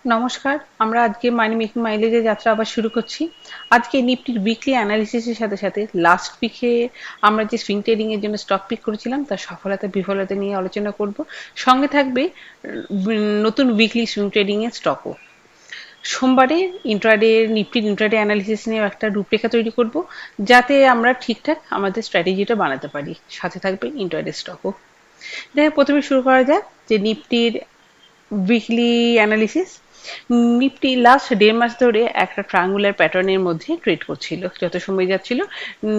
নমস্কার, আমরা আজকে মানি মেকিং মাইলেজের যাত্রা আবার শুরু করছি। আজকে নিফটির উইকলি অ্যানালিসিসের সাথে সাথে লাস্ট উইকে আমরা যে সুইং ট্রেডিং এর জন্য স্টক পিক করেছিলাম তার সফলতা বিফলতা নিয়ে আলোচনা করব। সঙ্গে থাকবে নতুন উইকলি সুইং ট্রেডিং এর স্টকও। সোমবারে নিফটির ইন্ট্রাডে অ্যানালিসিস নিয়ে একটা রূপরেখা তৈরি করব, যাতে আমরা ঠিকঠাক আমাদের স্ট্র্যাটেজিটা বানাতে পারি। সাথে থাকবে ইন্ট্রাডে স্টকও। প্রথমে শুরু করা যাক যে নিফটির উইকলি অ্যানালিসিস। নিফটি লাস্ট 1.5 মাস ধরে একটা ট্রায়াঙ্গুলার প্যাটার্নের মধ্যে ট্রেড করছিল। যত সময় যাচ্ছিল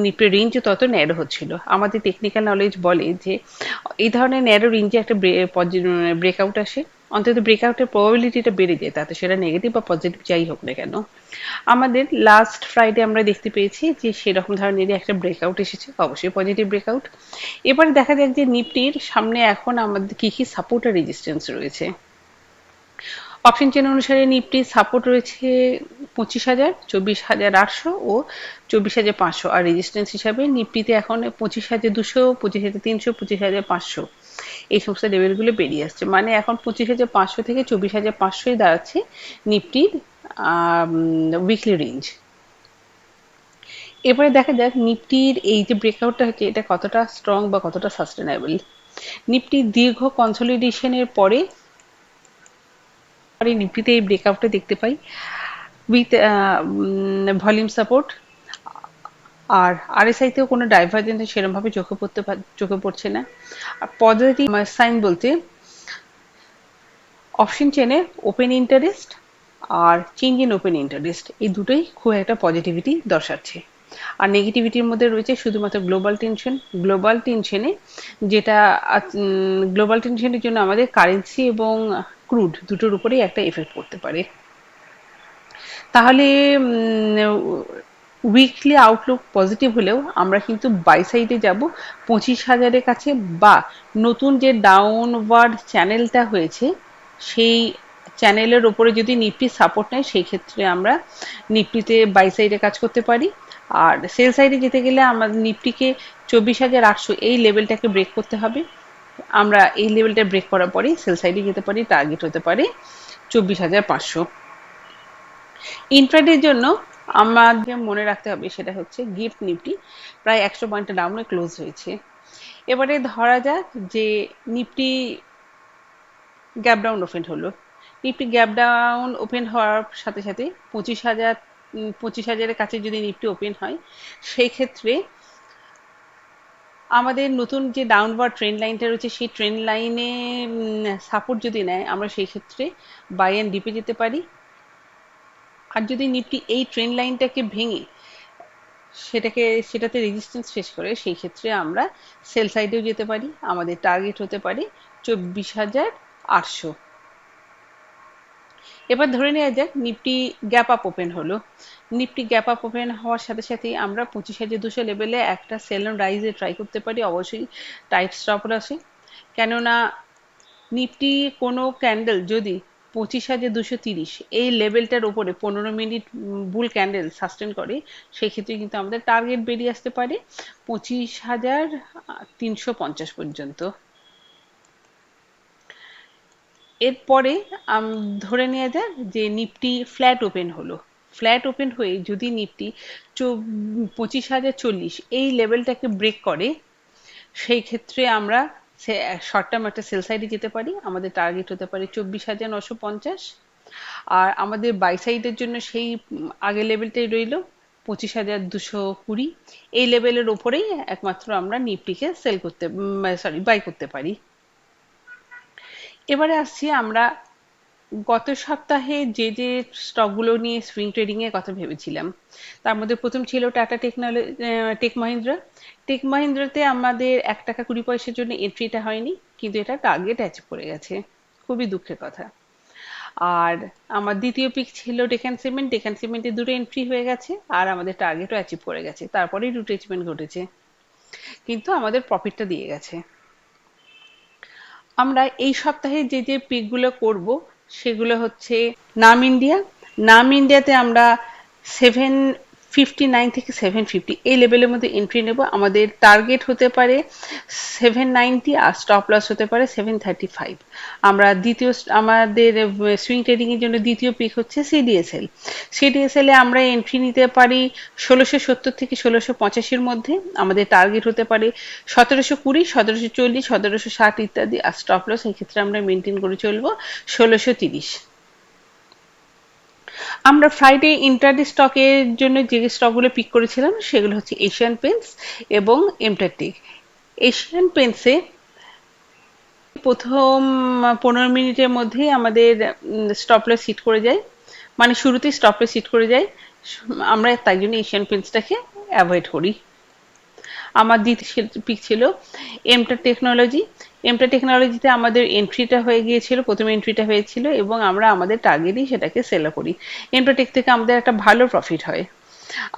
নিফটির রেঞ্জ তত ন্যারো হচ্ছিল। আমাদের টেকনিক্যাল নলেজ বলে যে এই ধরনের ন্যারো রেঞ্জে একটা ব্রেকআউট আসে, অন্তত ব্রেকআউটের প্রবাবিলিটিটা বেড়ে যায়, তাতে সেটা নেগেটিভ বা পজিটিভ যাই হোক না কেন। আমাদের লাস্ট ফ্রাইডে আমরা দেখতে পেয়েছি যে সেরকম ধরনেরই একটা ব্রেকআউট এসেছে, অবশ্যই পজিটিভ ব্রেকআউট। এবারে দেখা যাক যে নিফটির সামনে এখন আমাদের কি কি সাপোর্ট আর রেজিস্ট্যান্স রয়েছে। অপশন চেন অনুসারে নিফটির সাপোর্ট রয়েছে 25,000, 24,800 ও 24,500। আর রেজিস্ট্যান্স হিসাবে নিফটিতে এখন 25,200, 25,300, 25,500 এই সমস্ত লেভেলগুলো বেরিয়ে আসছে। মানে এখন 25,500 থেকে 24,500 দাঁড়াচ্ছে নিফটির উইকলি রেঞ্জ। এবারে দেখা যাক নিফটির এই যে ব্রেকআউটটা হচ্ছে এটা কতটা স্ট্রং বা কতটা সাস্টেনেবল। নিফটির দীর্ঘ কনসলিডেশনের পরে নিফটিতে এই ব্রেকআউটটা দেখতে পাই উইথ ভলিউম সাপোর্ট। আর আরএসআই তেও কোনো ডাইভারজেন্স সেরকম ভাবে চোখে পড়ছে না। আর পজিটিভ সাইন বলতে অপশন চেনে ওপেন ইন্টারেস্ট আর চেঞ্জ ইন ওপেন ইন্টারেস্ট এই দুটোই খুব একটা পজিটিভিটি দর্শাচ্ছে। আর নেগেটিভিটির মধ্যে রয়েছে শুধুমাত্র গ্লোবাল টেনশনে, যেটা গ্লোবাল টেনশনের জন্য আমাদের কারেন্সি এবং ক্রুড দুটোর উপরেই একটা এফেক্ট পড়তে পারে। তাহলে উইকলি আউটলুক পজিটিভ হলেও আমরা কিন্তু বাই সাইডে যাব 25,000-এর কাছে, বা নতুন যে ডাউনওয়ার্ড চ্যানেলটা হয়েছে সেই চ্যানেলের ওপরে যদি নিফটি সাপোর্ট নেয় সেই ক্ষেত্রে আমরা নিফটিতে বাই সাইডে কাজ করতে পারি। আর সেল সাইডে যেতে গেলে আমাদের নিফটিকে 24,800 এই লেভেলটাকে ব্রেক করতে হবে। আমরা এই লেভেলটা ব্রেক করার পরেই সেল সাইডে যেতে পারি, টার্গেট হতে পারে 24,500। ইন্ট্রাডের জন্য আমাদের মনে রাখতে হবে সেটা হচ্ছে গিফট নিফটি প্রায় 100 পয়েন্টের ডাউনে ক্লোজ হয়েছে। এবারে ধরা যাক যে নিফটি গ্যাপ ডাউন ওপেন হলো। নিফটি গ্যাপ ডাউন ওপেন হওয়ার সাথে সাথে 25,000-এর কাছে যদি নিফটি ওপেন হয়, সেই ক্ষেত্রে আমাদের নতুন যে ডাউনওয়ার্ড ট্রেন্ড লাইনটা রয়েছে সেই ট্রেন্ড লাইনে সাপোর্ট যদি নেয়, আমরা সেই ক্ষেত্রে বাই অ্যান্ড ডিপে যেতে পারি। আর যদি নিফটি এই ট্রেন্ড লাইনটাকে ভেঙে সেটাতে রেজিস্ট্যান্স ফেস করে, সেই ক্ষেত্রে আমরা সেল সাইডেও যেতে পারি। আমাদের টার্গেট হতে পারে 24,800। এবার ধরে নেওয়া যাক নিফটি গ্যাপ আপ ওপেন হলো। নিফটি গ্যাপ আপ ওপেন হওয়ার সাথে সাথেই আমরা 25,200 লেভেলে একটা সেল অন রাইজে ট্রাই করতে পারি, অবশ্যই টাইট স্টপ লসে। কেননা নিফটি কোনো ক্যান্ডেল যদি 25,230 এই লেভেলটার ওপরে 15 মিনিট বুল ক্যান্ডেল সাস্টেন করে, সেই ক্ষেত্রে কিন্তু আমাদের টার্গেট বেরিয়ে আসতে পারে 25,350 পর্যন্ত। এরপরে ধরে নেওয়া যাক যে নিফটি ফ্ল্যাট ওপেন হলো। ফ্ল্যাট ওপেন হয়ে যদি নিফটি 25,040 এই লেভেলটাকে ব্রেক করে, সেই ক্ষেত্রে আমরা শর্ট টার্ম একটা সেল সাইডে যেতে পারি। আমাদের টার্গেট হতে পারে 24,950। আর আমাদের বাই সাইডের জন্য সেই আগের লেভেলটাই রইল 25,220। এই লেভেলের ওপরেই একমাত্র আমরা নিফটিকে বাই করতে পারি। এবারে আসছি আমরা গত সপ্তাহে যে যে স্টকগুলো নিয়ে সুইং ট্রেডিং এর কথা ভেবেছিলাম। তার মধ্যে প্রথম ছিল টাটা টেক মহিন্দ্রা। টেক মহিন্দ্রাতে আমাদের 1 টাকা 20 পয়সার জন্য এন্ট্রিটা হয়নি, কিন্তু এটা টার্গেট অ্যাচিভ করে গেছে, খুবই দুঃখের কথা। আর আমার দ্বিতীয় পিক ছিল ডেকান সিমেন্ট। ডেকান সিমেন্টে 2টো এন্ট্রি হয়ে গেছে আর আমাদের টার্গেটও অ্যাচিভ করে গেছে, তারপরেই রিট্রেসমেন্ট ঘটেছে, কিন্তু আমাদের প্রফিটটা দিয়ে গেছে। আমরা এই সপ্তাহে যে যে পিকগুলো করব সেগুলো হচ্ছে নাম ইন্ডিয়া। নাম ইন্ডিয়াতে আমরা 59 থেকে 750 এই লেভেলের মধ্যে এন্ট্রি নেব। আমাদের টার্গেট হতে পারে 790 আর স্টপ লস হতে পারে 735। আমরা আমাদের সুইং ট্রেডিং এর জন্য দ্বিতীয় পিক হচ্ছে সিডিএসএল। সিডিএসএল এ আমরা এন্ট্রি নিতে পারি 1670 থেকে 1685 মধ্যে। আমাদের টার্গেট হতে পারে 1720, 1740, 1760 ইত্যাদি। আর স্টপ লস এই ক্ষেত্রে আমরা মেনটেন করে চলবো 1630। আমরা ফ্রাইডে ইন্ট্রাডে স্টকের জন্য যে স্টকগুলো পিক করেছিলাম সেগুলো হচ্ছে এশিয়ান পেন্টস এবং এমটেক। এশিয়ান পেন্টসে প্রথম 15 মিনিটের মধ্যেই আমাদের স্টপ লস হিট করে যায়, মানে শুরুতেই স্টপ লস হিট করে যায়। আমরা তাই জন্য এশিয়ান পেন্টসটাকে অ্যাভয়েড করি। আমার দ্বিতীয় পিক ছিল এমটা টেকনোলজি। এমটা টেকনোলজিতে আমাদের এন্ট্রিটা হয়ে গিয়েছিল, প্রথম এন্ট্রিটা হয়েছিল এবং আমরা আমাদের টার্গেটেই সেটাকে সেল করি। এমটা টেক থেকে আমাদের একটা ভালো প্রফিট হয়।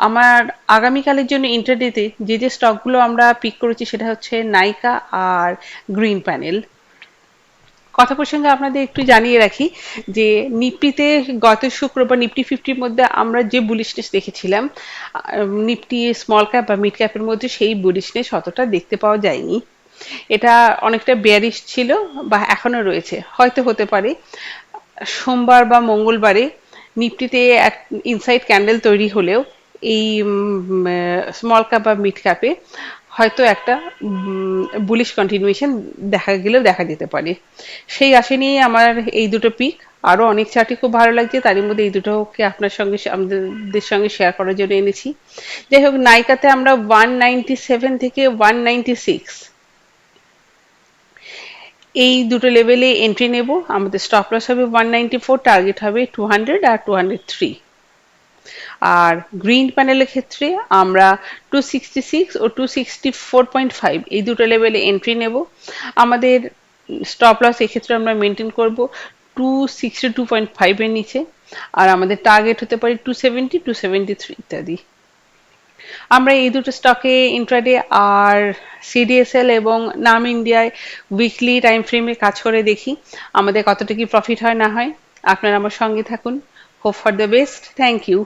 আমার আগামীকালের জন্য ইন্টারডেতে যে স্টকগুলো আমরা পিক করেছি সেটা হচ্ছে নাইকা আর গ্রিন প্যানেল। কথা প্রসঙ্গে আপনাদের একটু জানিয়ে রাখি যে নিফটিতে গত শুক্রবার নিফটি 50-র মধ্যে আমরা যে বুলিশনেস দেখেছিলাম, নিফটি স্মল ক্যাপ বা মিড ক্যাপের মধ্যে সেই বুলিশনেস অতটা দেখতে পাওয়া যায়নি। এটা অনেকটা বেয়ারিশ ছিল বা এখনো রয়েছে, হয়তো হতে পারে সোমবার বা মঙ্গলবারে নিফটিতে এক ইনসাইড ক্যান্ডেল তৈরি হলেও এই স্মল ক্যাপ বা মিড ক্যাপে হয়তো একটা বুলিশ কন্টিনিউয়েশন দেখা যেতে পারে। সেই আশা নিয়ে আমার এই দুটো পিক। আরো অনেক চার্টই খুব ভালো লাগছে, তারই মধ্যে এই দুটোকে আপনার সঙ্গে আমাদের সঙ্গে শেয়ার করার জন্য এনেছি। যাই হোক, নাইকাতে আমরা 197 থেকে 196 এই দুটো লেভেলে এন্ট্রি নেব। আমাদের স্টপ লস হবে 194, টার্গেট হবে 200 আর 203। আর গ্রিন প্যানেলের ক্ষেত্রে আমরা 266 ও 264.5 এই দুটো লেভেলে এন্ট্রি নেব। আমাদের স্টপ লস এক্ষেত্রে আমরা মেনটেন করব 262.5 এর নিচে। আর আমাদের টার্গেট হতে পারে 270, 273 ইত্যাদি। আমরা এই দুটো স্টকে ইন্ট্রাডে আর সিডিএসএল এবং নাম ইন্ডিয়ায় উইকলি টাইম ফ্রেমে কাজ করে দেখি আমাদের কতটা কি প্রফিট হয় না হয়। আপনারা আমার সঙ্গে থাকুন। Hope for the best. Thank you.